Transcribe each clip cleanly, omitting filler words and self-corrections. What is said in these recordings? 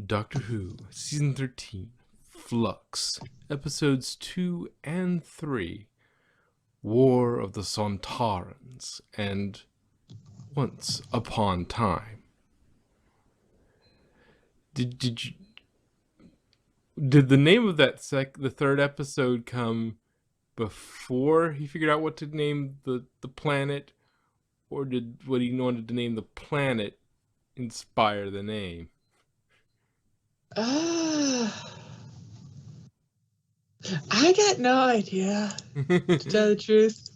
Doctor Who, Season 13, Flux, Episodes 2 and 3, War of the Sontarans, and Once Upon Time. Did the name of that the third episode come before he figured out what to name the planet, or did what he wanted to name the planet inspire the name? I got no idea, to tell the truth.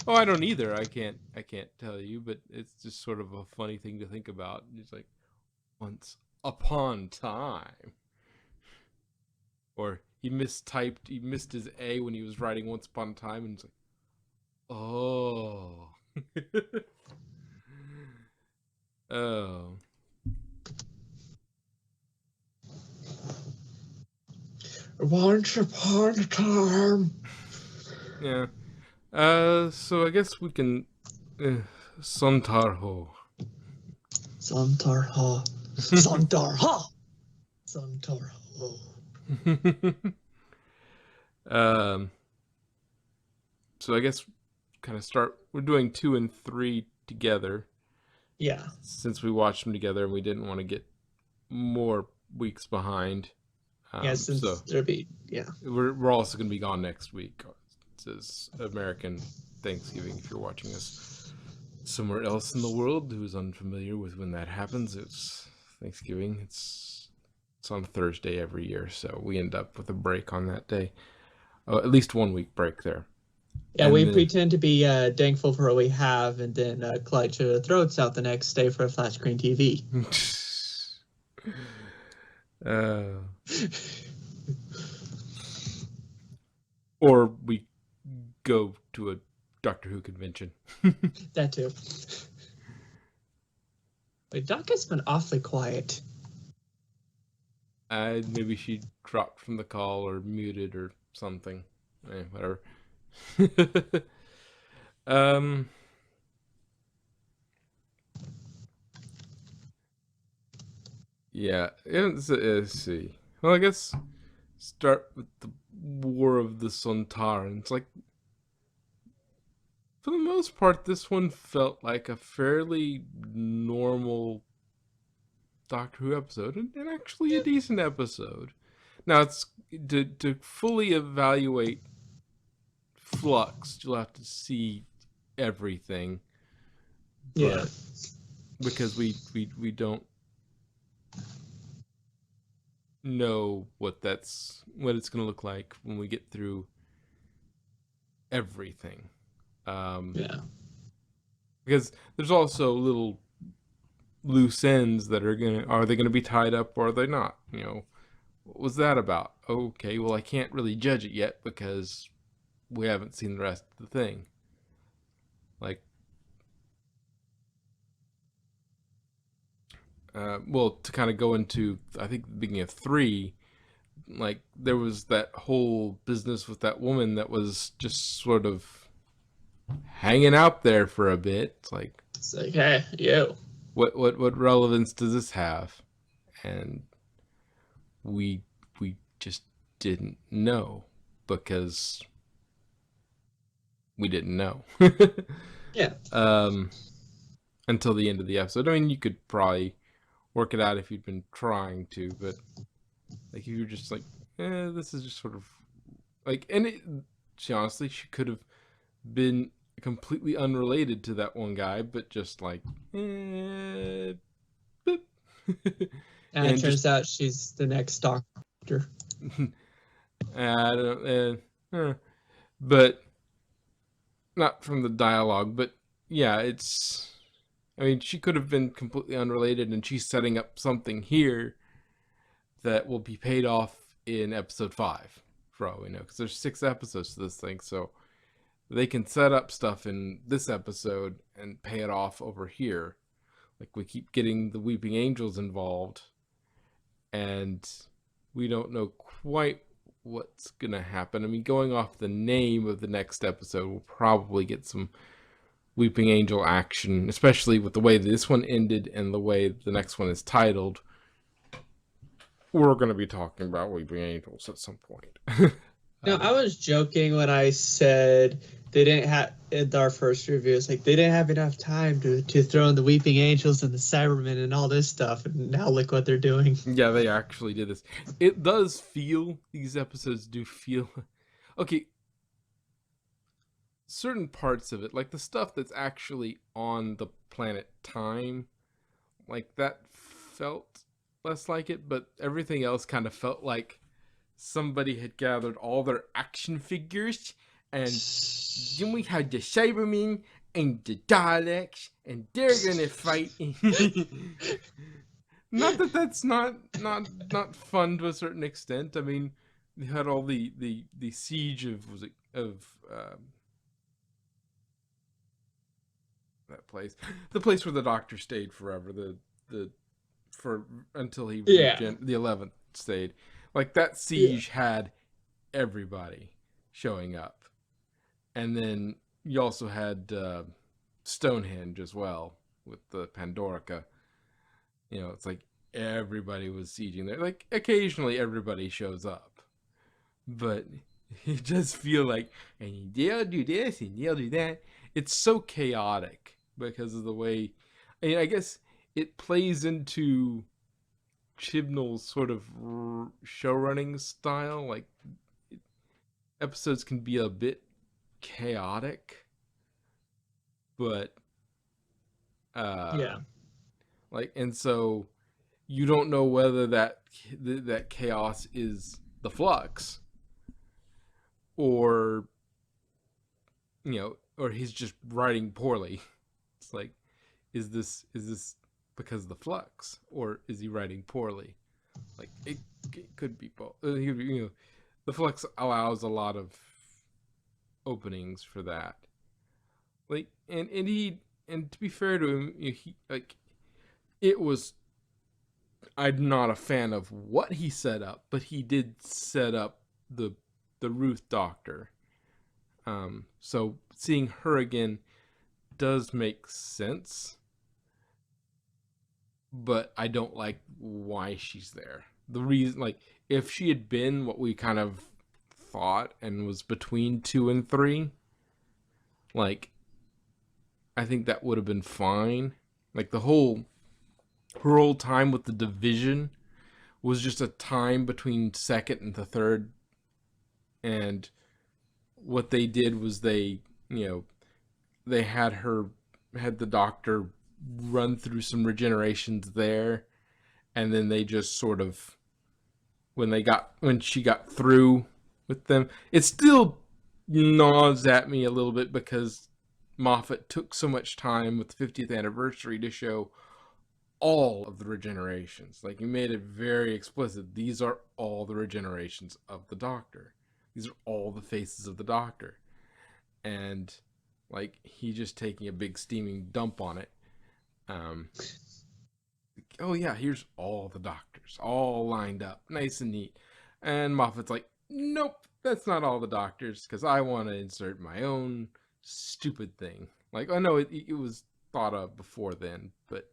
Oh, I don't either. I can't tell you, but it's just sort of a funny thing to think about. It's like, once upon time. Or he missed his A when he was writing Once Upon a Time, and it's like, oh. Oh. Once upon a time. Yeah. So I guess we can... Sontarho. Sontarha. Sontarha. Sontarho. So I guess kind of we're doing 2 and 3 together. Yeah. Since we watched them together and we didn't want to get more weeks behind. Since there'll be, We're also going to be gone next week. It says American Thanksgiving if you're watching us somewhere else in the world who's unfamiliar with when that happens. It's Thanksgiving. It's on a Thursday every year, so we end up with a break on that day. At least 1 week break there. Yeah, and we pretend to be thankful for what we have, and then clutch our throats out the next day for a flat screen TV. Or we go to a Doctor Who convention. That too. But Doc has been awfully quiet. Maybe she dropped from the call or muted or something. Whatever. Yeah, let's see. Well, I guess start with the War of the Sontarans. Like, for the most part, this one felt like a fairly normal Doctor Who episode, and actually a decent episode. Now, it's to fully evaluate Flux, you'll have to see everything. Yeah. Because we don't know what it's going to look like when we get through everything. Because there's also little loose ends that are they going to be tied up or are they not? What was that about? Okay, well, I can't really judge it yet because we haven't seen the rest of the thing. Like, to kind of go into, I think, the beginning of 3, like, there was that whole business with that woman that was just sort of hanging out there for a bit. It's like, hey, yo. What relevance does this have? And we just didn't know because we didn't know. Yeah. Until the end of the episode. I mean, you could probably work it out if you'd been trying to, but like if you're just like, this is just sort of like, and she could have been completely unrelated to that one guy, but just like, and it turns out she's the next Doctor. I don't know, but not from the dialogue, but yeah, I mean, she could have been completely unrelated, and she's setting up something here that will be paid off in episode 5, for all we know, because there's 6 episodes to this thing, so they can set up stuff in this episode and pay it off over here. Like, we keep getting the Weeping Angels involved, and we don't know quite what's gonna happen. I mean, going off the name of the next episode, we'll probably get some Weeping Angel action, especially with the way this one ended and the way the next one is titled. we're going to be talking about Weeping Angels at some point. No, I was joking when I said they didn't have in our first review. It's like they didn't have enough time to throw in the Weeping Angels and the Cybermen and all this stuff, and now look what they're doing. Yeah, they actually did this. It does feel, these episodes do feel, okay, certain parts of it, like the stuff that's actually on the planet Time, like that felt less like it, but everything else kind of felt like somebody had gathered all their action figures, and then we had the Cybermen and the Daleks, and they're gonna fight. Not that that's not fun to a certain extent. I mean, they had all the siege of that place, the place where the Doctor stayed forever. The for until he Yeah. the 11th stayed. Like that Yeah. siege had everybody showing up, and then you also had Stonehenge as well with the Pandorica. You know, it's like everybody was sieging there. Like occasionally everybody shows up, but you just feel like, and they'll do this and they'll do that. It's so chaotic because of the way. I mean, I guess it plays into Chibnall's sort of show running style. Like episodes can be a bit chaotic, but Yeah. like, and so you don't know whether that chaos is the Flux, or or he's just writing poorly. It's like, is this because of the Flux, or is he writing poorly? Like it could be both. The Flux allows a lot of openings for that. Like, and to be fair to him, he like it was. I'm not a fan of what he set up, but he did set up the Ruth Doctor. So seeing her again does make sense, but I don't like why she's there. The reason, like, if she had been what we kind of thought and was between 2 and 3, like, I think that would have been fine. Like her whole time with the division was just a time between second and the third, and what they did was they had the Doctor run through some regenerations there, and then they just sort of, when she got through with them, it still gnaws at me a little bit because Moffat took so much time with the 50th anniversary to show all of the regenerations. Like, he made it very explicit. These are all the regenerations of the Doctor. These are all the faces of the Doctor. And, like, he just taking a big steaming dump on it. Oh yeah, here's all the Doctors, all lined up, nice and neat. And Moffat's like, nope, that's not all the Doctors, because I want to insert my own stupid thing. Like, I know it was thought of before then, but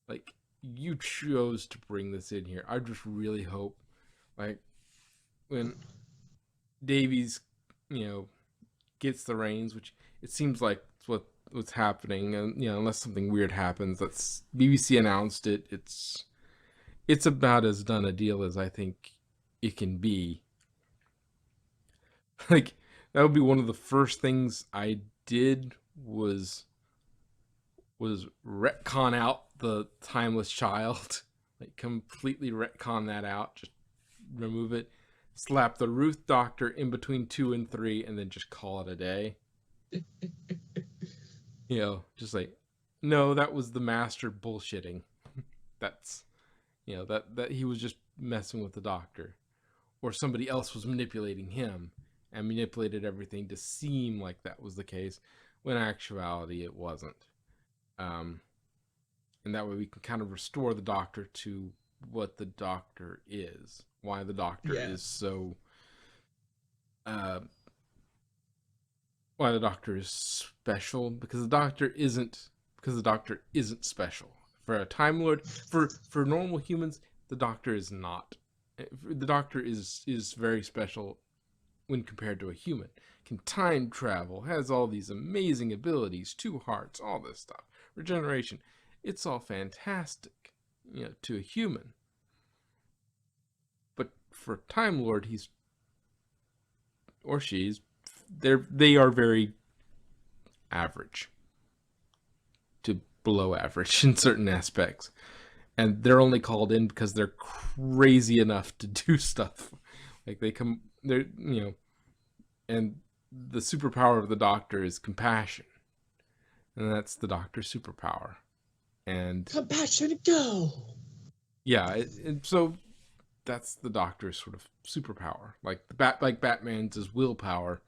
like, you chose to bring this in here. I just really hope, like, when Davies, gets the reins, which it seems like what's happening, and unless something weird happens, that's BBC announced it. It's about as done a deal as I think it can be. Like, that would be one of the first things I did was retcon out the Timeless Child. Like, completely retcon that out, just remove it, slap the Ruth Doctor in between 2 and 3, and then just call it a day. Just like, no, that was the Master bullshitting. That's, that he was just messing with the Doctor, or somebody else was manipulating him and manipulated everything to seem like that was the case, when in actuality it wasn't. And that way we can kind of restore the Doctor to what the Doctor is, why the Doctor is so why the Doctor is special, because the Doctor isn't special. For a Time Lord, for normal humans, the Doctor is not. The Doctor is very special when compared to a human. Can time travel, has all these amazing abilities, 2 hearts, all this stuff, regeneration. It's all fantastic, to a human. But for Time Lord, he's or she's they are very average to below average in certain aspects, and they're only called in because they're crazy enough to do stuff. Like and the superpower of the Doctor is compassion, and that's the Doctor's superpower. And Compassion, go. yeah, so that's the Doctor's sort of superpower. Like Batman's is willpower.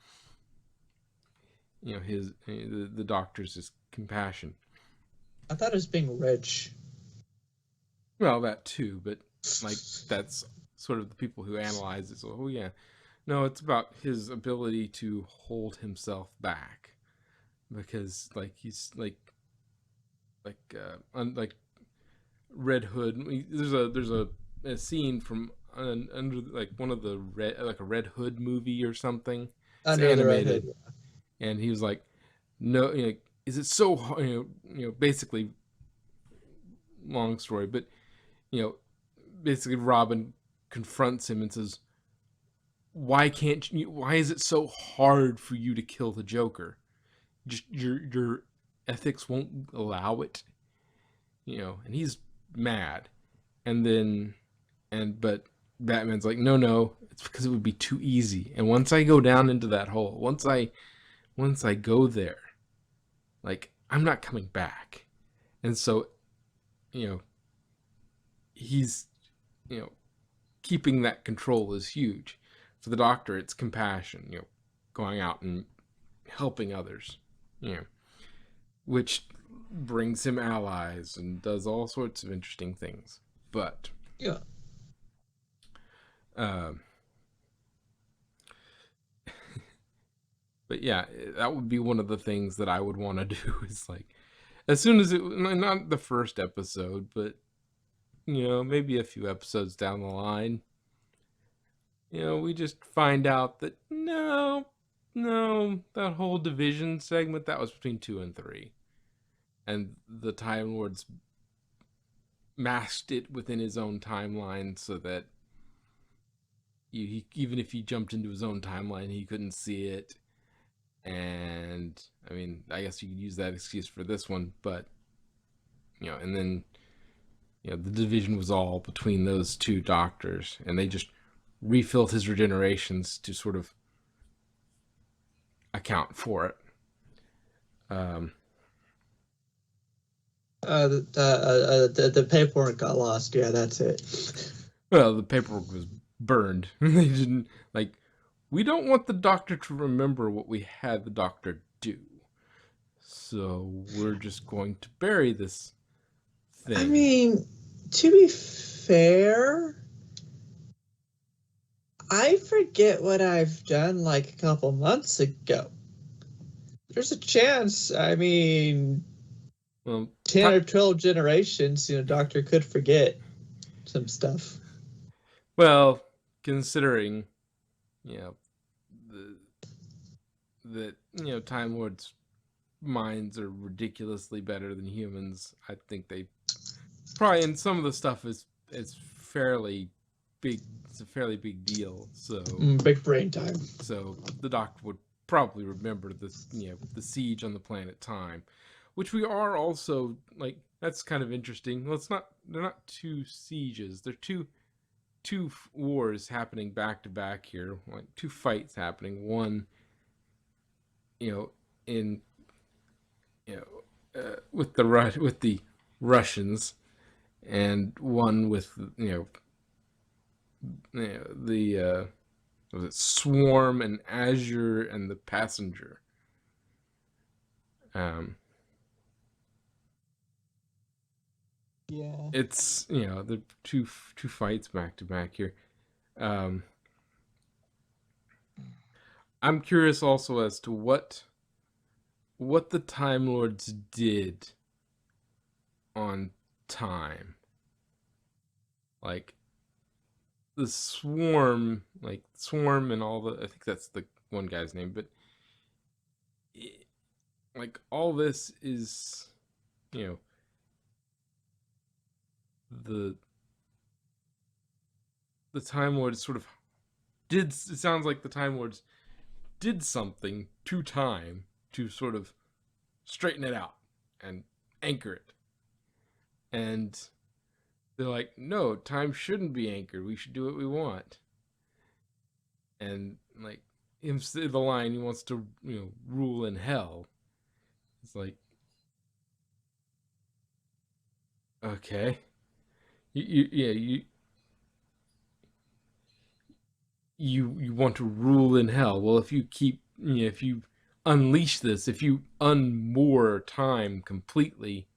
The Doctor's is compassion. I thought it was being rich. Well, that too, but like that's sort of the people who analyze it. So, oh yeah, no, it's about his ability to hold himself back, because like he's like Red Hood. There's a scene from under like one of the a Red Hood movie or something. It's Under the Red animated, Hood. and he was like, no, is it so hard? Basically, long story, but basically Robin confronts him and says, why is it so hard for you to kill the Joker? Just your ethics won't allow it. And he's mad. But Batman's like, no, it's because it would be too easy. And once I go down into that hole, once I go there, like, I'm not coming back. And so, he's, keeping that control is huge. For the Doctor, it's compassion, going out and helping others, which brings him allies and does all sorts of interesting things. But yeah, but yeah, that would be one of the things that I would want to do, is like, as soon as not the first episode, but maybe a few episodes down the line, we just find out that no, that whole division segment, that was between 2 and 3. And the Time Lords masked it within his own timeline so that even if he jumped into his own timeline, he couldn't see it. And I mean, I guess you could use that excuse for this one, but and then the division was all between those 2 Doctors, and they just refilled his regenerations to sort of account for it. The paperwork got lost. Yeah, that's it. Well, the paperwork was burned. They didn't we don't want the Doctor to remember what we had the Doctor do, so we're just going to bury this thing. I mean, to be fair, I forget what I've done like a couple months ago. There's a chance. I mean, 10 or 12 generations, Doctor could forget some stuff. Well, considering, that Time Lords' minds are ridiculously better than humans, I think they probably, and some of the stuff is fairly big. It's a fairly big deal. So big brain time. So the Doctor would probably remember this, the siege on the planet Time, which we are also like. That's kind of interesting. Well, they're not 2 sieges. They're two wars happening back to back here. Like 2 fights happening. One, with the Russians, and one with the was it Swarm and Azure and the Passenger. Yeah, it's the two fights back to back here. I'm curious also as to what the Time Lords did on time. like the swarm and all the, I think that's the one guy's name, but it, like all this is, you know, the Time Lords sort of did, it sounds like the Time Lords did something to time to sort of straighten it out and anchor it. And they're like, no, time shouldn't be anchored. We should do what we want. And like him, the line, he wants to, rule in hell. It's like, okay, yeah, you want to rule in hell. Well, if you keep, if you unleash this, if you unmoor time completely,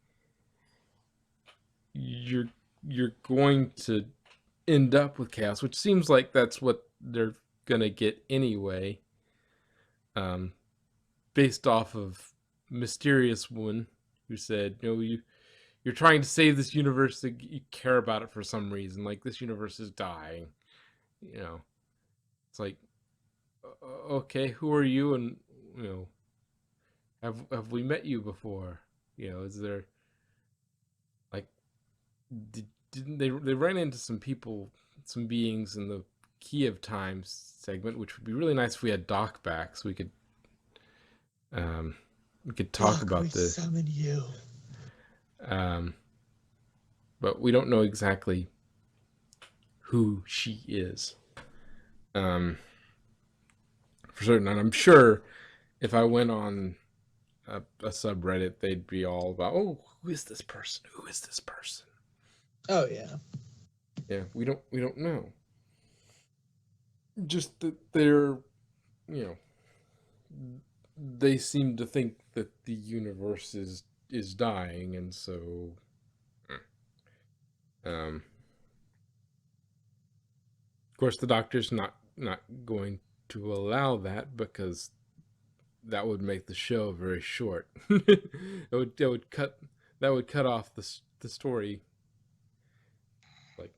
you're going to end up with chaos, which seems like that's what they're gonna get anyway. Based off of Mysterious One, who said, "No, you're trying to save this universe. That you care about it for some reason. Like this universe is dying. You know, it's like, okay, who are you? And have we met you before? Is there like didn't they ran into some people, some beings in the Key of Time segment, which would be really nice if we had Doc back, so we could talk Doc, about we this. summon you. But we don't know exactly who she is. For certain, and I'm sure if I went on a subreddit, they'd be all about, oh, who is this person? Who is this person? Oh yeah. Yeah, we don't know. Just that they're, they seem to think that the universe is dying, and so, of course, the Doctor's not going to allow that, because that would make the show very short. That would cut off the story. Like,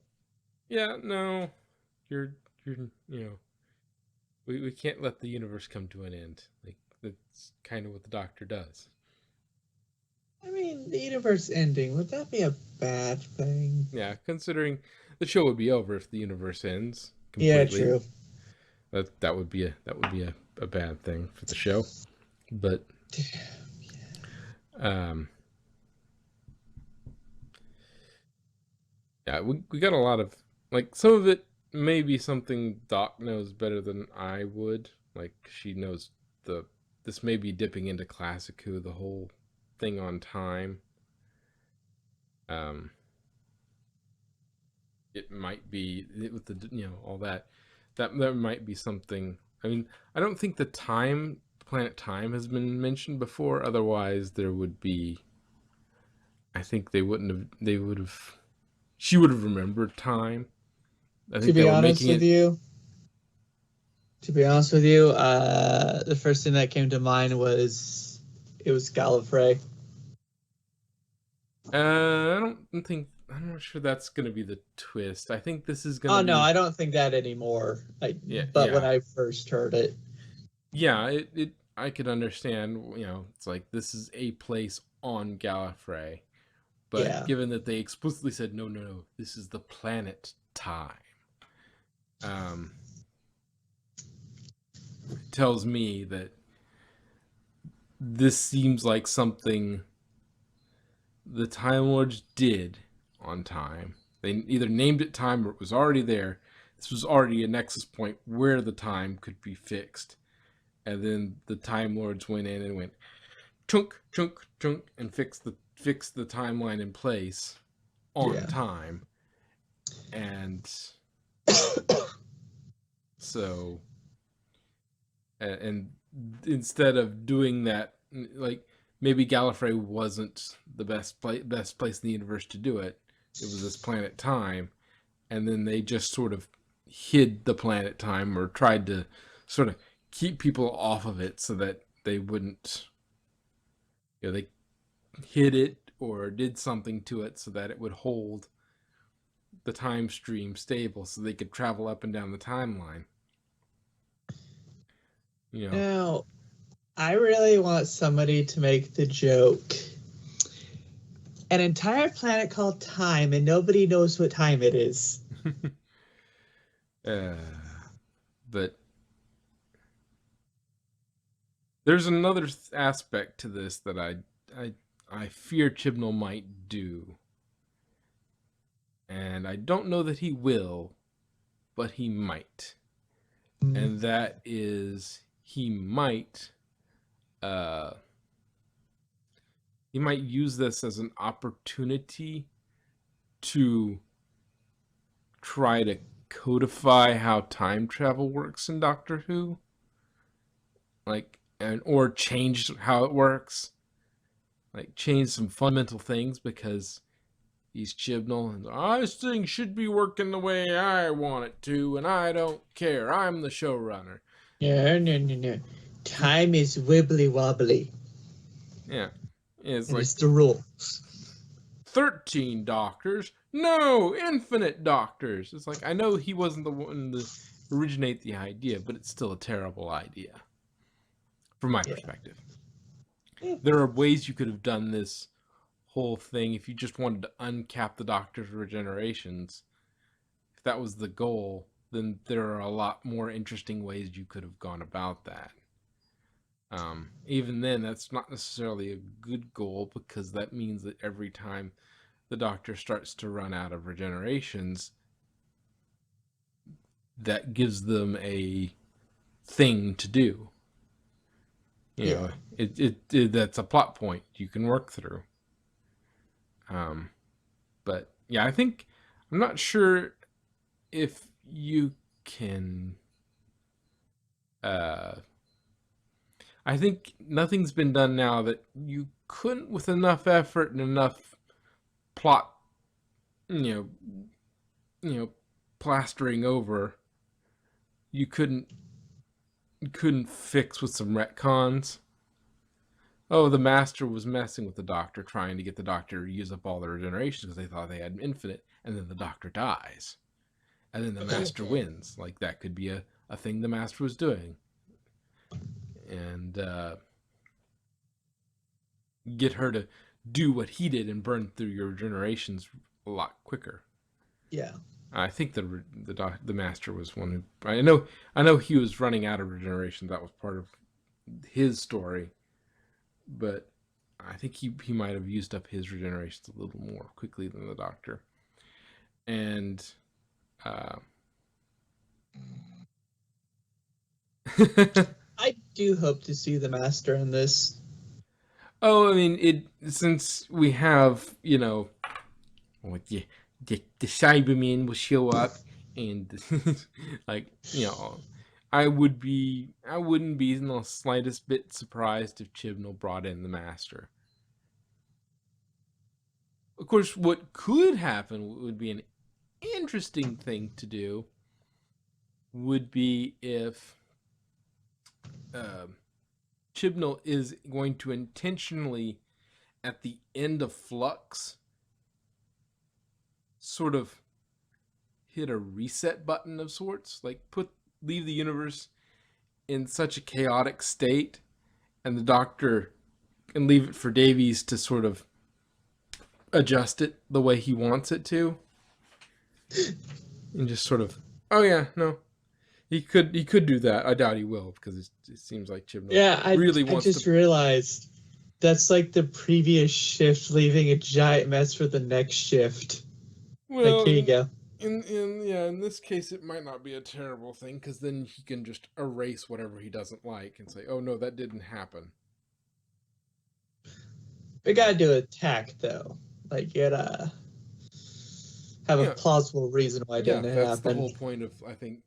yeah, no, you're we can't let the universe come to an end. Like, that's kind of what the Doctor does. I mean, the universe ending, would that be a bad thing? Yeah, considering the show would be over if the universe ends Yeah, completely. true. That would be a bad thing for the show. But yeah, we got a lot of, like, some of it may be something Doc knows better than I would. Like, she knows this may be dipping into Classic Who, the whole thing on time. It might be with the all that might be something. I mean, I don't think the planet Time has been mentioned before. Otherwise, there would be. I think they would have. She would have remembered time. I think To they be were honest making with it. you, the first thing that came to mind was it was Gallifrey. I don't think. I'm not sure that's gonna be the twist. I think this is gonna Oh no, be. I don't think that anymore. Yeah, But when yeah, I first heard it, yeah. It I could understand. It's like this is a place on Gallifrey. But yeah. given that they explicitly said, no, this is the planet Time, it tells me that this seems like something the Time Lords did on Time. They either named it Time or it was already there. This was already a nexus point where the time could be fixed. And then the Time Lords went in and went chunk, chunk, chunk, and fixed the timeline in place on Yeah. time. And so, and instead of doing that, like, maybe Gallifrey wasn't the best place in the universe to do it. It was this planet Time, and then they just sort of hid the planet Time, or tried to sort of keep people off of it so that they wouldn't. They hid it or did something to it so that it would hold the time stream stable so they could travel up and down the timeline. You know. Now, I really want somebody to make the joke. An entire planet called Time, and nobody knows what time it is. But there's another aspect to this that I fear Chibnall might do. And I don't know that he will, but he might. And that is he might use this as an opportunity to try to codify how time travel works in Doctor Who. Like, or change how it works. Like, change some fundamental things because he's Chibnall and this thing should be working the way I want it to, and I don't care. I'm the showrunner. No. Time is wibbly wobbly. Yeah. It's and like it's the rule. 13 doctors. No, infinite doctors. It's like, I know he wasn't the one to originate the idea, but it's still a terrible idea. From my perspective. There are ways you could have done this whole thing if you just wanted to uncap the Doctor's regenerations. If that was the goal, then there are a lot more interesting ways you could have gone about that. Even then, that's not necessarily a good goal because that means that every time the Doctor starts to run out of regenerations, that gives them a thing to do. You know, it that's a plot point you can work through. But yeah, I'm not sure if you can. I think nothing's been done now that you couldn't, with enough effort and enough plot, plastering over. You couldn't fix with some retcons. Oh, the Master was messing with the Doctor, trying to get the Doctor to use up all their regenerations because they thought they had infinite, and then the Doctor dies. And then the Master wins. Like, that could be a thing the Master was doing. And get her to do what he did and burn through your regenerations a lot quicker. Yeah. I think the Master was one who... I know he was running out of regeneration. That was part of his story. But I think he might have used up his regenerations a little more quickly than the Doctor. And I do hope to see the Master in this. Oh, I mean, since we have, the Cybermen will show up, and like, I wouldn't be in the slightest bit surprised if Chibnall brought in the Master. Of course, what could happen would be an interesting thing to do. Would be if Chibnall is going to intentionally, at the end of Flux, sort of hit a reset button of sorts, like leave the universe in such a chaotic state, and the Doctor can leave it for Davies to sort of adjust it the way he wants it to, and just sort of, oh yeah, no. He could do that. I doubt he will because it seems like Chibnall really wants to. I just realized that's like the previous shift leaving a giant mess for the next shift. Well, like, here you go. In this case, it might not be a terrible thing because then he can just erase whatever he doesn't like and say, "Oh no, that didn't happen." We gotta do a tack though. Like, you gotta have a plausible reason why it didn't happen. That's the whole point of, I think,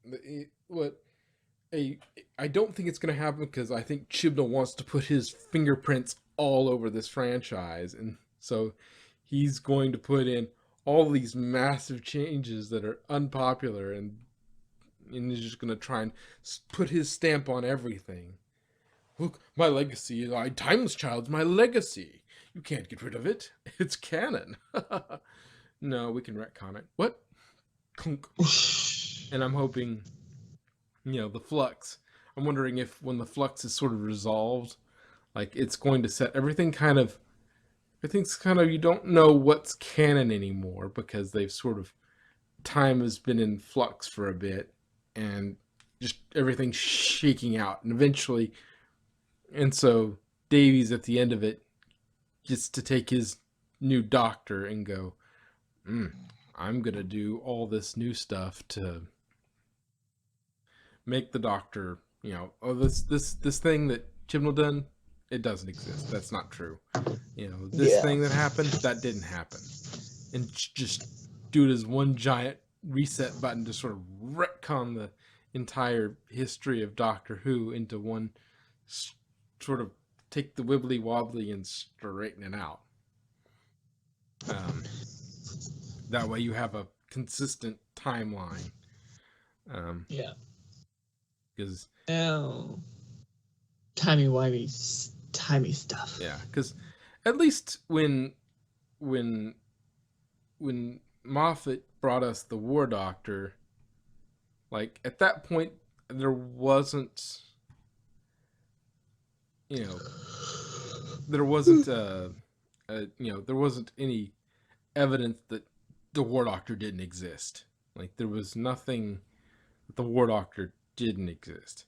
I don't think it's going to happen because I think Chibnall wants to put his fingerprints all over this franchise, and so he's going to put in all these massive changes that are unpopular, and he's just going to try and put his stamp on everything. Look, my legacy, Timeless Child's my legacy. You can't get rid of it. It's canon. No, we can retcon it. What? clunk, and I'm hoping, the flux. I'm wondering if when the flux is sort of resolved, like it's going to set everything kind of. Everything's kind of, you don't know what's canon anymore because they've sort of, time has been in flux for a bit, and just everything's shaking out, and eventually, and so Davies at the end of it gets to take his new doctor and go, I'm gonna do all this new stuff to make the doctor, this thing that Chibnall done, it doesn't exist. That's not true. This Yeah. thing that happened, that didn't happen. And just do it as one giant reset button to sort of retcon the entire history of Doctor Who into one, sort of take the wibbly wobbly and straighten it out. That way you have a consistent timeline. Yeah. Because Now, timey stuff. yeah, because at least when Moffat brought us the War Doctor, like at that point there wasn't, you know, there wasn't there wasn't any evidence that the War Doctor didn't exist. Like there was nothing that the War Doctor didn't exist.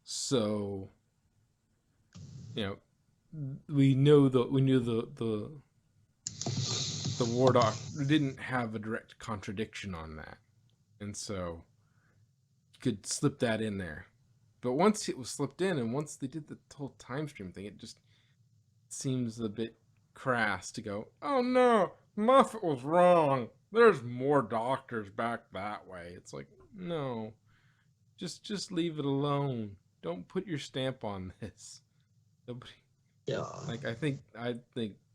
So, you know, we knew the War Doctor didn't have a direct contradiction on that, and so you could slip that in there. But once it was slipped in, and once they did the whole time stream thing, it just seems a bit crass to go, oh no, Moffat was wrong. There's more doctors back that way. It's like, no, just leave it alone. Don't put your stamp on this. Nobody, Yeah. like I think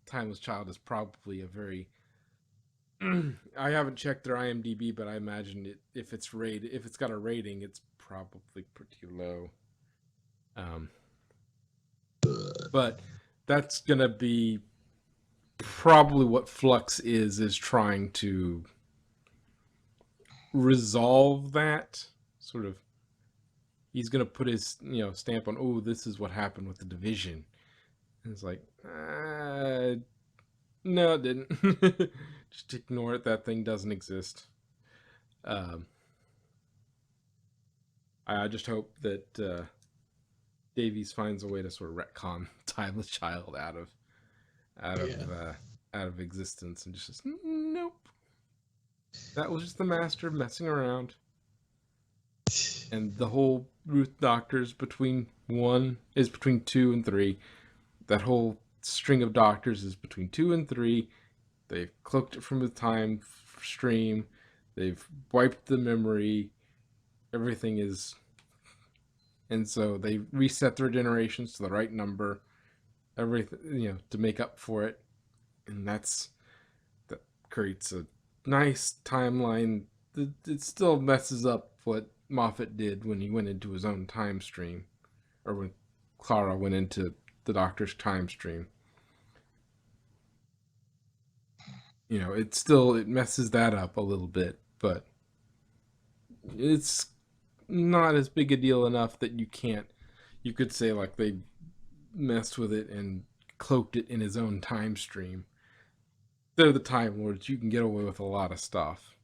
Timeless Child is probably a very I haven't checked their IMDb, but I imagine if it's got a rating, it's probably pretty low. But that's gonna be probably what Flux is trying to resolve that sort of. He's gonna put his stamp on. Oh, this is what happened with the division. And it's like, no, it didn't. Just ignore it. That thing doesn't exist. I just hope that Davies finds a way to sort of retcon Timeless Child out of existence and just says, nope. That was just the Master messing around. And the whole Ruth Doctors between 2 and 3. That whole string of doctors is between 2 and 3. They've cloaked it from the time stream. They've wiped the memory. Everything is, and so they reset their generations to the right number. Everything, to make up for it, and that creates a nice timeline. It still messes up what Moffat did when he went into his own time stream, or when Clara went into the Doctor's time stream. It messes that up a little bit, but it's not as big a deal enough that you could say like they messed with it and cloaked it in his own time stream. They're the Time Lords. You can get away with a lot of stuff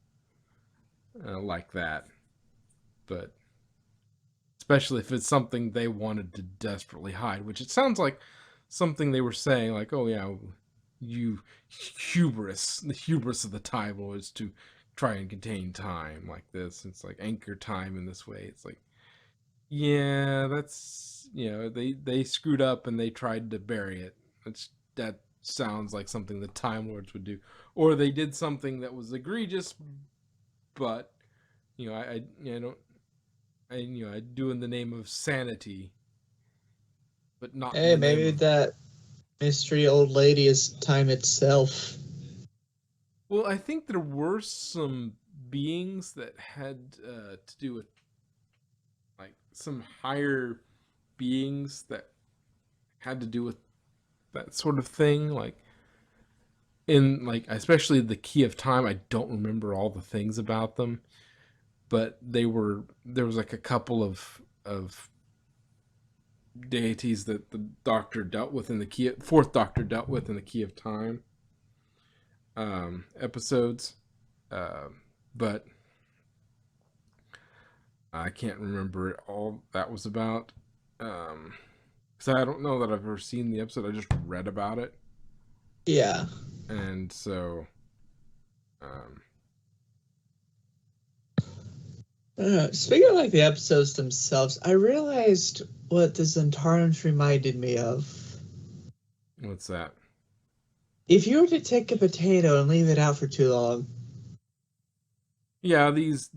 like that, but especially if it's something they wanted to desperately hide, which it sounds like something they were saying, like, oh yeah, the hubris of the Time Lords to try and contain time like this. It's like anchor time in this way. It's like, yeah, that's, they screwed up and they tried to bury it. That sounds like something the Time Lords would do, or they did something that was egregious, but I do in the name of sanity, but not. Hey, maybe that mystery old lady is time itself. Well, I think there were some beings that had to do with, like, some higher beings that had to do with that sort of thing. Like, in like especially the Key of Time, I don't remember all the things about them, but there was like a couple of deities that the Doctor dealt with in the Fourth Doctor dealt with in the Key of Time episodes, but I can't remember all that was about. Because I don't know that I've ever seen the episode. I just read about it, Yeah. and so um, Speaking of like the episodes themselves, I realized what the Sontarans reminded me of. what's that? If you were to take a potato and leave it out for too long, Yeah, these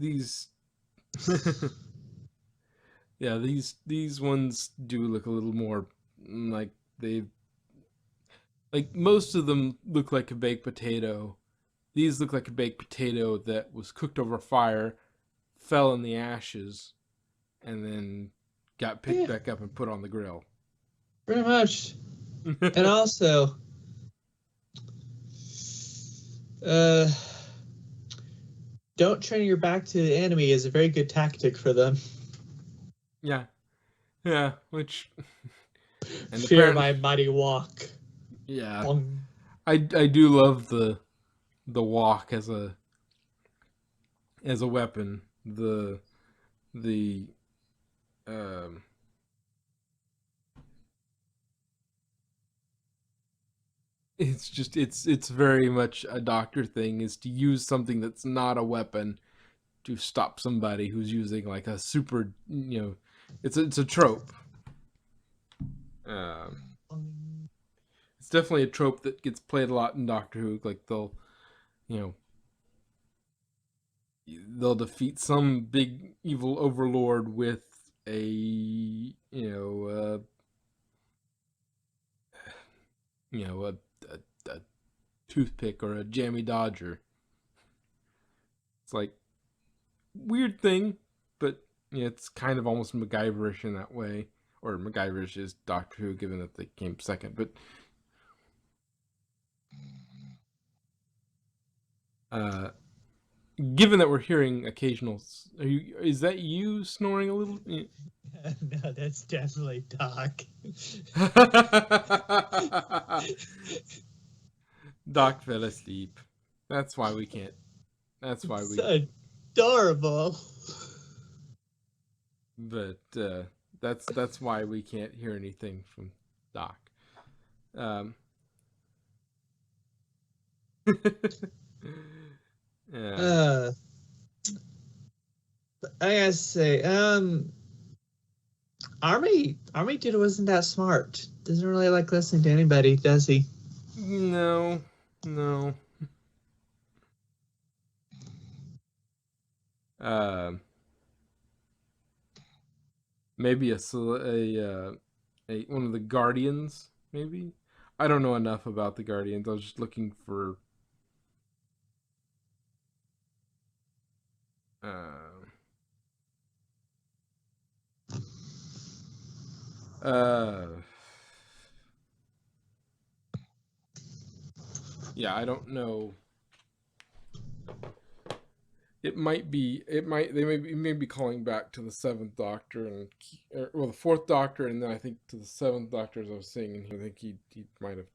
yeah, these ones do look a little more like they like most of them look like a baked potato. These look like a baked potato that was cooked over fire, fell in the ashes, and then got picked yeah, back up and put on the grill. pretty much. And also, uh, don't turn your back to the enemy is a very good tactic for them. Yeah, yeah, which and Fear apparently, my mighty walk. yeah, Bong. I do love the walk as a weapon. The um, it's just it's very much a Doctor thing is to use something that's not a weapon to stop somebody who's using like a super it's a trope. Um, it's definitely a trope that gets played a lot in Doctor Who. Like you know they'll defeat some big evil overlord with a a toothpick or a jammy dodger. It's like weird thing, but it's kind of almost MacGyverish in that way. Or MacGyverish is Doctor Who, given that they came second. But uh, given that we're hearing occasional, is that you snoring a little? No, that's definitely Doc. Doc fell asleep. That's why we can't. That's why It's we. adorable. But that's why we can't hear anything from Doc. Um, yeah. Uh, I gotta say, Army dude wasn't that smart. Doesn't really like listening to anybody, does he? No, no. Um, maybe a one of the Guardians. Maybe I don't know enough about the Guardians. I was just looking for uh, uh, yeah. I don't know. It might be. It might. May be calling back to the Seventh Doctor and well, the Fourth Doctor, and then I think to the Seventh Doctor. As I was saying, and I think he might have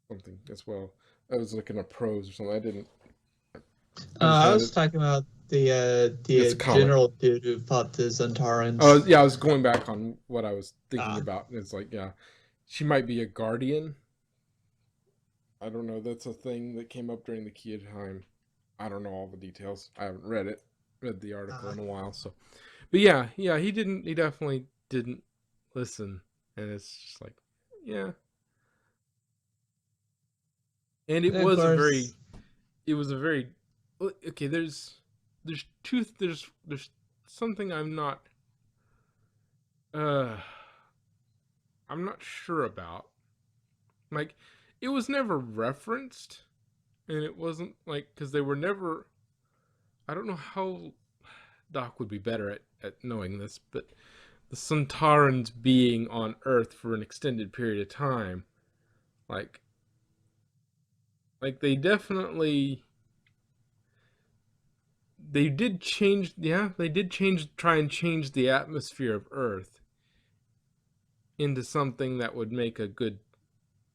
something as well. I was looking at prose or something. I didn't I understand was it. talking about It's the a comic. general dude who fought the Oh Zontarans. yeah, I was going back on what I was thinking Ah, about. It's like yeah, she might be a guardian. I don't know. That's a thing that came up during the Key of Time. I don't know all the details. I haven't read the article ah. in a while. So, but yeah, yeah, he didn't. He definitely didn't listen, and it's just like yeah. And it And of was a very, course, it was a very okay. There's something uh I'm not sure about. Like, it was never referenced, and it wasn't like because they were never. I don't know how Doc would be better at knowing this, but the Sontarans being on Earth for an extended period of time, like like they definitely they did change. Yeah, they did try and change the atmosphere of Earth into something that would make a good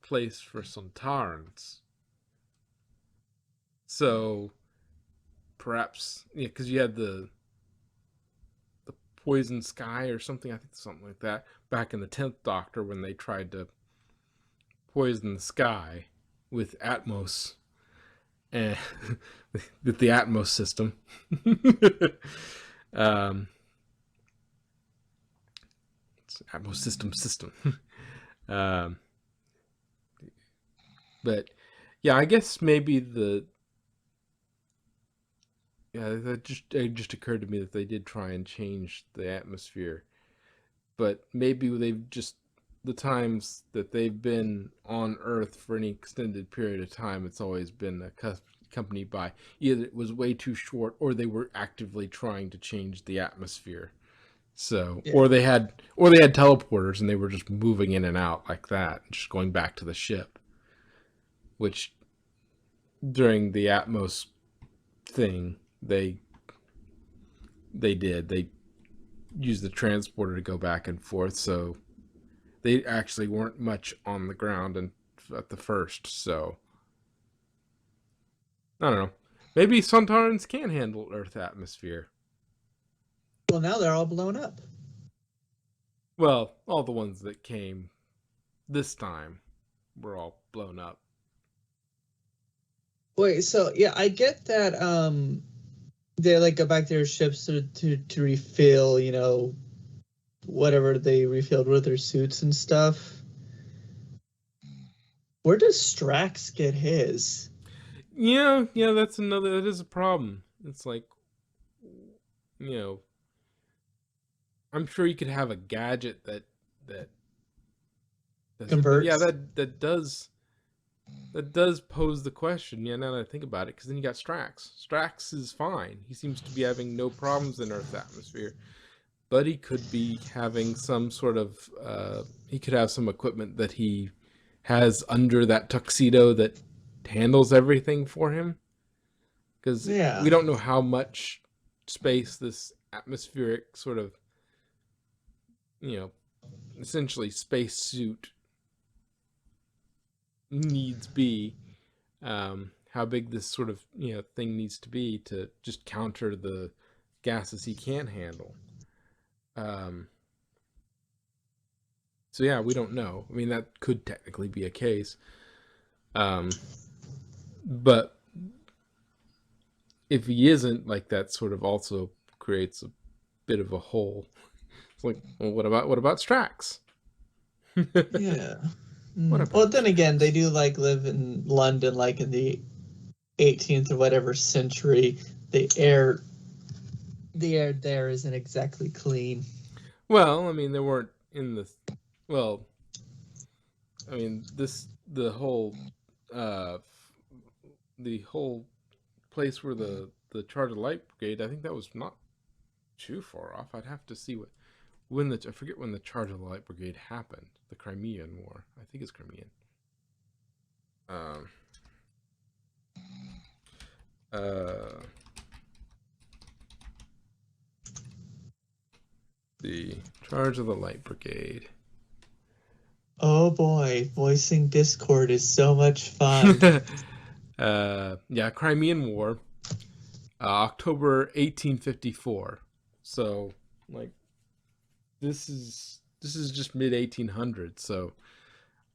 place for Sontarans. So perhaps, yeah, because you had the poison sky or something. I think something like that back in the 10th Doctor when they tried to poison the sky with Atmos and with the Atmos system. um, it's Atmos system. um, but yeah, I guess maybe the yeah that just it just occurred to me that they did try and change the atmosphere, but maybe they've just the times that they've been on Earth for any extended period of time, it's always been accompanied by either it was way too short or they were actively trying to change the atmosphere. So, Yeah. or they had teleporters and they were just moving in and out like that, just going back to the ship. Which during the Atmos thing, they did. They used the transporter to go back and forth, so they actually weren't much on the ground and at the first. So I don't know. Maybe Sontarans can handle Earth atmosphere. Well, now they're all blown up. Well, all the ones that came this time were all blown up. Wait, so yeah, I get that they like go back to their ships to refill, whatever they refilled with their suits and stuff. Where does Strax get his? Yeah, that is a problem. It's like, you know, I'm sure you could have a gadget that does it, but yeah, Converts? that does pose the question. Yeah, now that I think about it, because then you got Strax. Strax is fine. He seems to be having no problems in Earth's atmosphere, but he could be having some sort of he could have some equipment that he has under that tuxedo that handles everything for him. Because Yeah. we don't know how much space this atmospheric sort of, you know, essentially space suit needs be, how big this sort of thing needs to be to just counter the gases he can't handle. Um, so yeah, we don't know. I mean, that could technically be a case, um, but if he isn't, like that sort of also creates a bit of a hole. It's like, well, what about Strax? Yeah. What Well, about then again, they Strax? do like live in London, like in the 18th or whatever century. The air, the air there isn't exactly clean. Well, I mean, they weren't in the. Well, I mean, uh, the whole place where the Chartered Light Brigade. I think that was not too far off. I'd have to see when the I forget when the Chartered Light Brigade happened. The Crimean War. I think it's Crimean. Um. Uh. The Charge of the Light Brigade. Oh boy, voicing Discord is so much fun. Yeah, Crimean War, October 1854. So, like, this is just mid 1800s. So,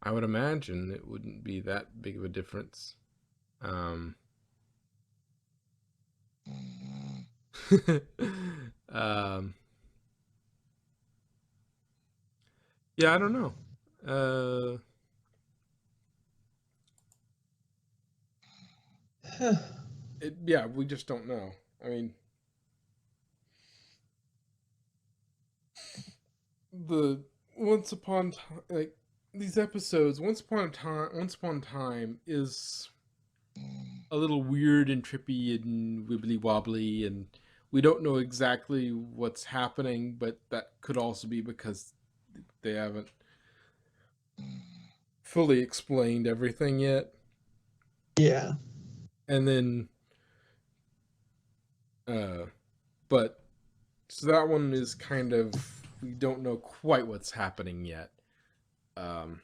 I would imagine it wouldn't be that big of a difference. Um, um, yeah, I don't know. Uh, yeah, we just don't know. I mean, the once upon time, like these episodes, once upon time is a little weird and trippy and wibbly wobbly, and we don't know exactly what's happening, but that could also be because they haven't fully explained everything yet. Yeah. And then, uh, but so that one is kind of, we don't know quite what's happening yet. Um,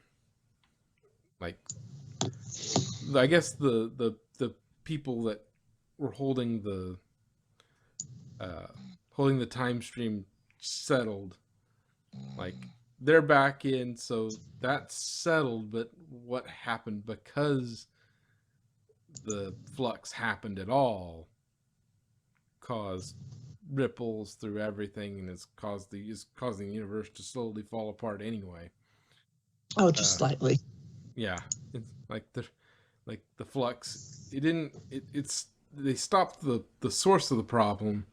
like I guess the people that were uh, holding the time stream settled. Like they're back in, so that's settled. But what happened because the flux happened at all caused ripples through everything, and is causing the universe to slowly fall apart anyway. Oh, just Uh, slightly. yeah, it's like the flux. It didn't. It's they stopped the source of the problem,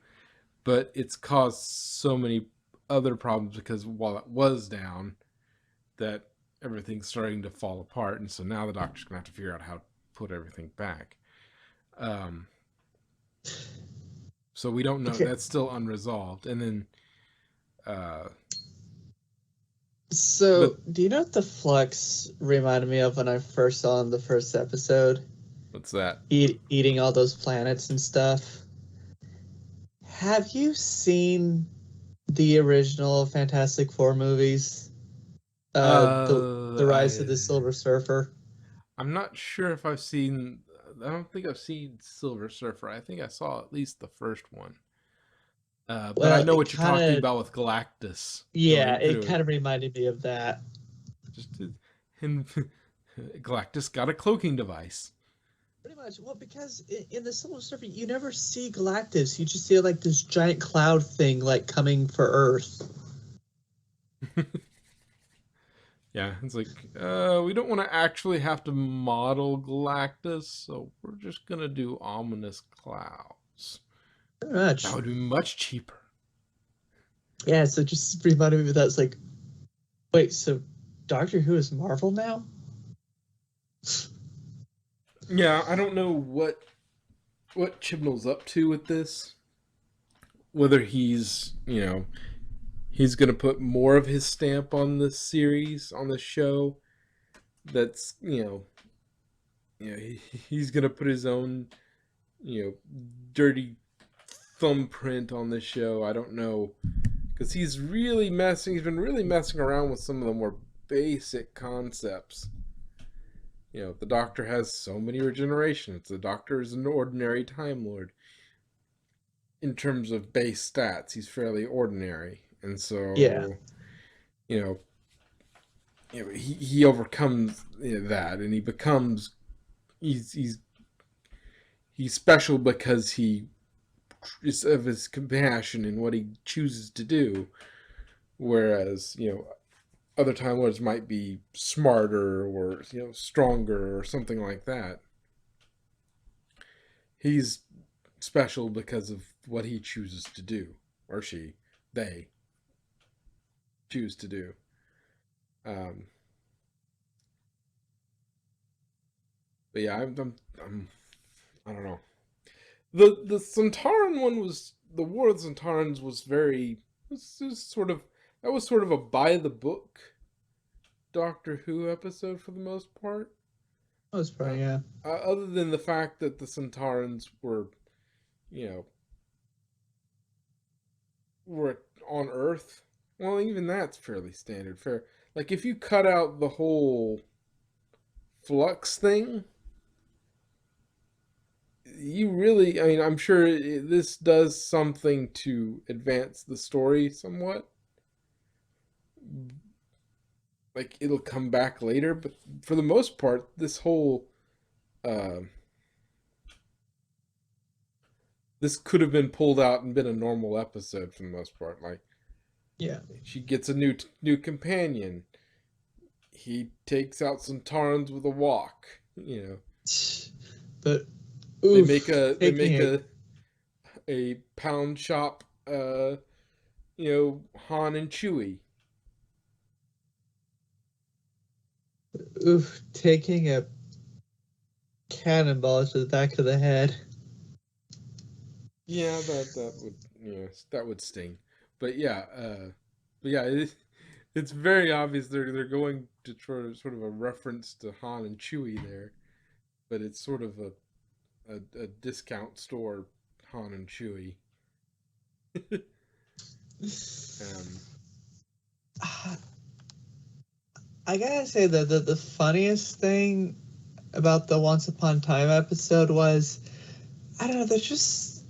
but it's caused so many other problems because while it was down, that everything's starting to fall apart, and so now the doctor's gonna have to figure out how to put everything back. Um, so we don't know. Okay. That's still unresolved. And then, uh, So, but do you know what the flux reminded me of when I first saw in the first episode? what's that? Eating all those planets and stuff. Have you seen the original Fantastic Four movies? The Rise of the I Silver Surfer. I'm not sure if I've seen. I don't think I've seen Silver Surfer. I think I saw at least the first one. But I Well, know it what you're kind talking of, about with Galactus yeah, going it through kind it. of reminded me of that. Just and Galactus got a cloaking device. Pretty much. Well, because in the Silver Surfer, you never see Galactus. You just see like this giant cloud thing like coming for Earth. Yeah, it's like, we don't want to actually have to model Galactus, so we're just gonna do ominous clouds. Pretty That much. would be much cheaper. Yeah, so it just reminded me of that. It's like, wait, so Doctor Who is Marvel now? Yeah, I don't know what Chibnall's up to with this. Whether he's gonna put more of his stamp on this series, on this show. That's he's gonna put his own dirty thumbprint on this show. I don't know because he's been really messing around with some of the more basic concepts. The Doctor has so many regenerations. The Doctor is an ordinary Time Lord. In terms of base stats, he's fairly ordinary. And Yeah. so, you know, he overcomes that, and he becomes he's he's he's special because he is of his compassion in what he chooses to do. Whereas, other Time Lords might be smarter or stronger or something like that. He's special because of what he chooses to do, or they choose to do. Um, but yeah, I don't know. The Sontaran one was the War of the Sontarans was very was sort of that was sort of a by the book Doctor Who episode for the most part. Most Uh, part, yeah. Other than the fact that the Sontarans you know, were on Earth. Well, even that's fairly standard fare. Like if you cut out the whole flux thing, you really, I mean, I'm sure this does something to advance the story somewhat. Like it'll come back later, but for the most part, uh, this could have been pulled out and been a normal episode for the most part. Like Yeah. she gets a new companion. He takes out some Tarns with a walk. But They make oof, a they taking make a a pound shop. Han and Chewie. taking a cannonball to the back of the head. Yeah, that would that would sting. But yeah, it's very obvious they're going to try sort of a reference to Han and Chewie there. but it's sort of a discount store Han and Chewie. um, I gotta say that the funniest thing about the Once Upon a Time episode was, I don't know, there's just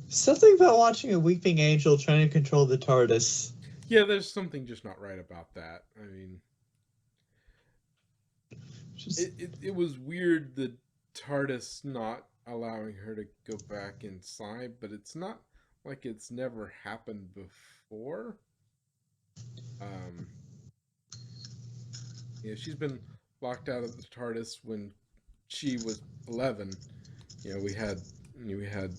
something about watching a weeping angel trying to control the TARDIS. yeah, there's something just not right about that. I mean, Just it was weird the TARDIS not allowing her to go back inside, but it's not like it's never happened before. Um, she's been locked out of the TARDIS when she was 11. We had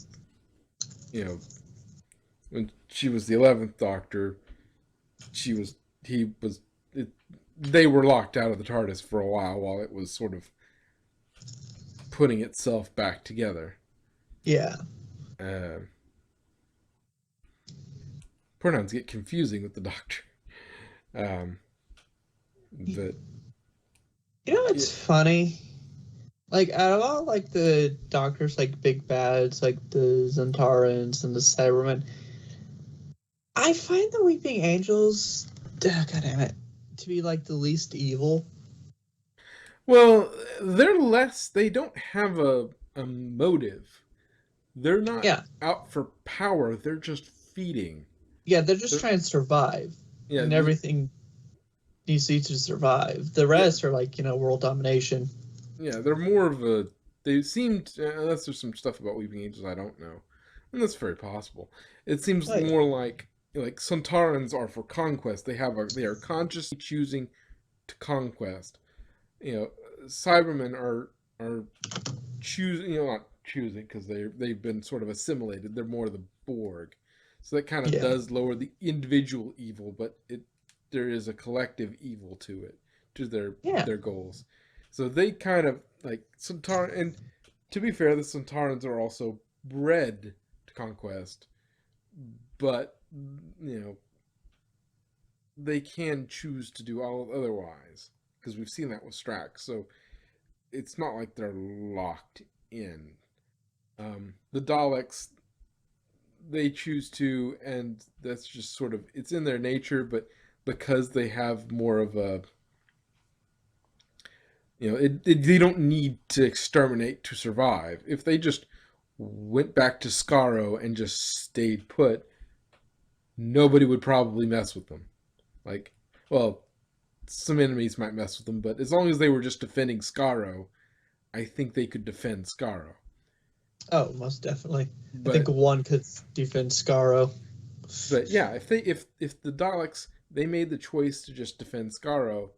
you know when she was the 11th Doctor, she was he was it, they were locked out of the TARDIS for a while it was sort of putting itself back together. yeah. Uh, Pronouns get confusing with the Doctor. Um, but You know yeah, what's funny? Like out of all like the Doctors, like big bads, like the Sontarans and the Cybermen, I find the Weeping Angels, God damn it, to be like the least evil. well, they're less. They don't have a motive. They're not Yeah, out for power. They're just feeding. yeah, they're just They're, trying to survive, yeah, and everything needs to survive. The yeah, rest are like world domination. yeah. They're more of a. They seemed unless there's some stuff about Weeping Angels I don't know, and that's very possible. It seems Oh yeah, more like Sontarans are for conquest. They are consciously choosing to conquest. You know, Cybermen are choosing, not choosing because they've been sort of assimilated. They're more the Borg, so that kind of yeah, does lower the individual evil, but there is a collective evil to it, to yeah, their goals. So they kind of like Sontar, and to be fair, the Sontarans are also bred to conquest, but you know they can choose to do all otherwise because we've seen that with Strax. So it's not like they're locked in. The Daleks, they choose to, and that's just sort of it's in their nature. But because they have more of a, they don't need to exterminate to survive. If they just went back to Skaro and just stayed put, nobody would probably mess with them. Like, well, some enemies might mess with them, but as long as they were just defending Skaro, I think they could defend Skaro. oh, most definitely. I think But one could defend Skaro. yeah, if the Daleks they made the choice to just defend Skaro,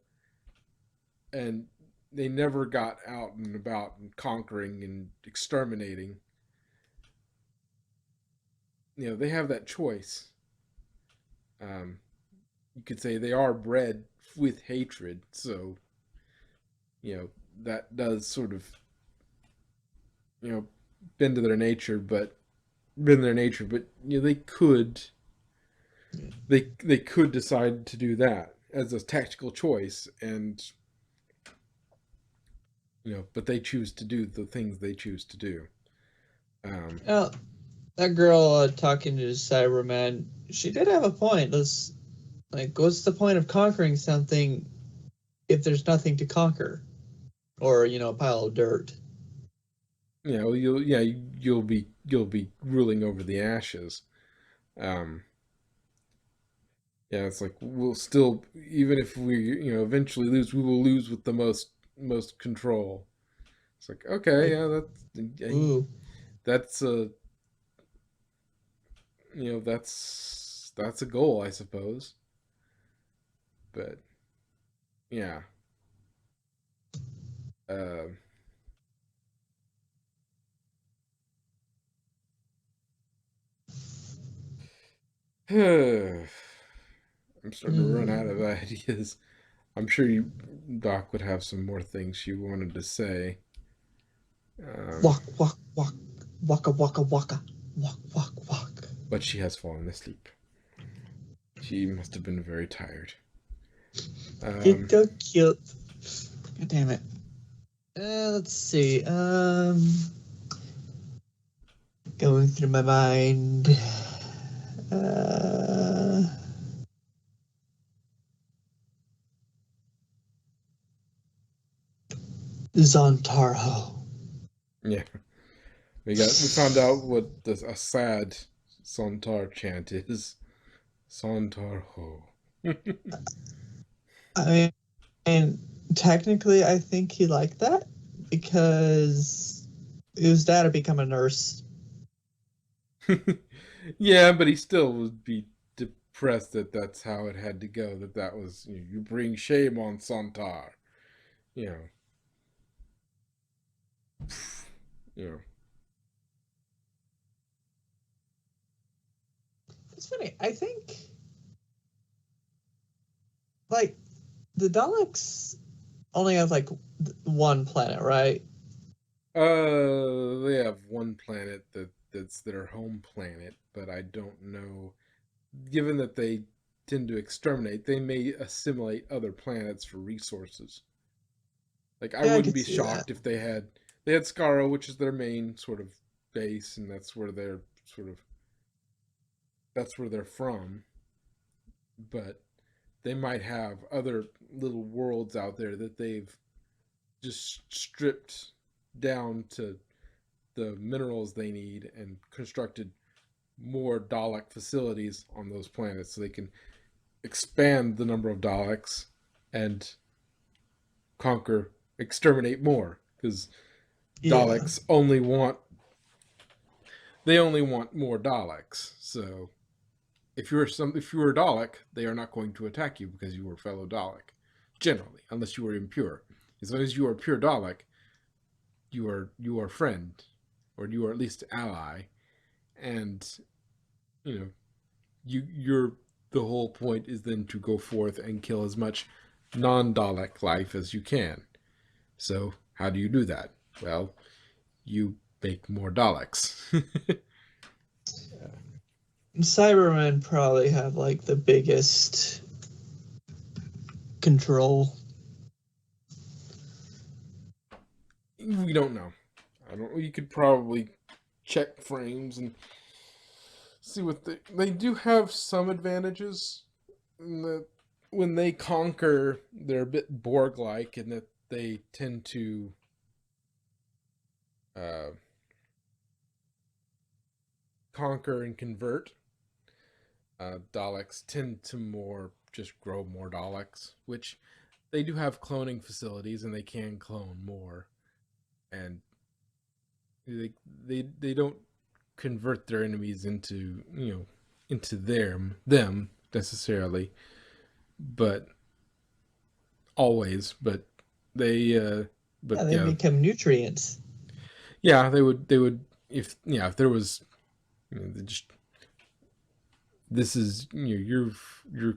and they never got out and about and conquering and exterminating, they have that choice. Um, you could say they are bred with hatred, so that does sort of you know bend to their nature, but they could they could decide to do that as a tactical choice, and but they choose to do the things they choose to do. Um, Well, that girl talking to the Cyberman, she did have a point. What's the point of conquering something if there's nothing to conquer, or a pile of dirt? you'll be ruling over the ashes. Um, yeah, it's like we'll still, even if we eventually lose, we will lose with the most control. It's like, okay, Like, yeah, ooh, that's a that's a goal, I suppose. But yeah, uh, I'm starting to run out of mm. ideas. I'm sure Doc would have some more things she wanted to say. Um, Walk, walk, walk, waka, waka, waka, walk, walk, walk. but she has fallen asleep. She must have been very tired. It's Um, so cute. God damn it. Let's see. Going through my mind. Zontaro. Yeah, we found out what a sad Sontar chant is. Sontarho. I mean, technically, I think he liked that because his dad had become a nurse. Yeah, but he still would be depressed that that's how it had to go. That was you bring shame on Sontar. You know, you know. It's funny. I think, like, the Daleks only have, like, one planet, right? They have one planet that's their home planet, but I don't know. Given that they tend to exterminate, they may assimilate other planets for resources. Like I Yeah, I wouldn't could be see that. shocked if they had Skaro, which is their main sort of base, and that's where they're from. But they might have other little worlds out there that they've just stripped down to the minerals they need and constructed more Dalek facilities on those planets so they can expand the number of Daleks and exterminate more. Because Yeah. Daleks only want more Daleks. So if you were a Dalek, they are not going to attack you because you were a fellow Dalek. Generally, unless you were impure. As long as you are a pure Dalek, you are a friend, or you are at least an ally, and you know you're the whole point is then to go forth and kill as much non-Dalek life as you can. So how do you do that? Well, you make more Daleks. Cybermen probably have, like, the biggest control. We don't know. I don't. You could probably check frames and see what they do have some advantages in that when they conquer, they're a bit Borg-like in that they tend to uh, conquer and convert. Daleks tend to more just grow more Daleks, which they do have cloning facilities and they can clone more, and they don't convert their enemies into them necessarily, but always. But they but Yeah, they yeah, become nutrients. they would if there was just this is you're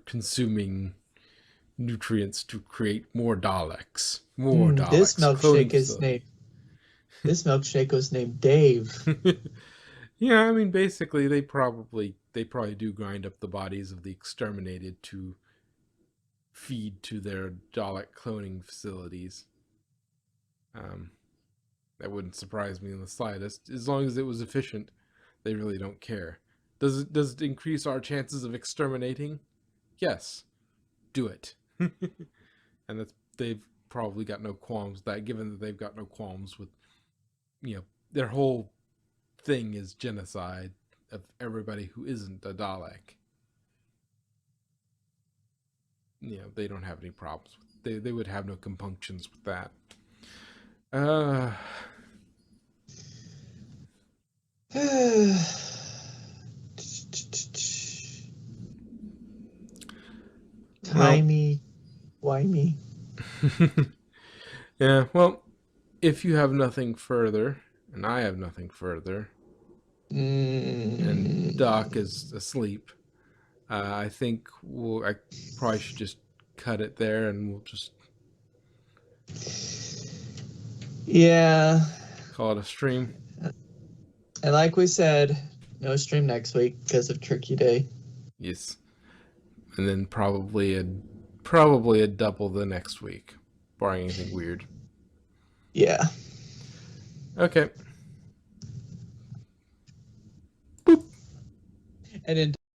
consuming nutrients to create more This Daleks, cloning milkshake is facility. named. This milkshake was named Dave. Yeah, I mean, basically, they probably do grind up the bodies of the exterminated to feed to their Dalek cloning facilities. Um, that wouldn't surprise me in the slightest, as long as it was efficient. They really don't care. Does it increase our chances of exterminating? Yes, do it. And they've probably got no qualms with that, given that they've got no qualms with their whole thing is genocide of everybody who isn't a Dalek. They don't have any problems. They would have no compunctions with that. Uh, well, Timey, wimey. yeah. Well, if you have nothing further, and I have nothing further, and Doc Mm, is asleep, I think I probably should just cut it there, and we'll just yeah, call it a stream. and like we said, no stream next week because of Turkey Day. Yes, and then probably a double the next week, barring anything weird. Yeah. Okay. And in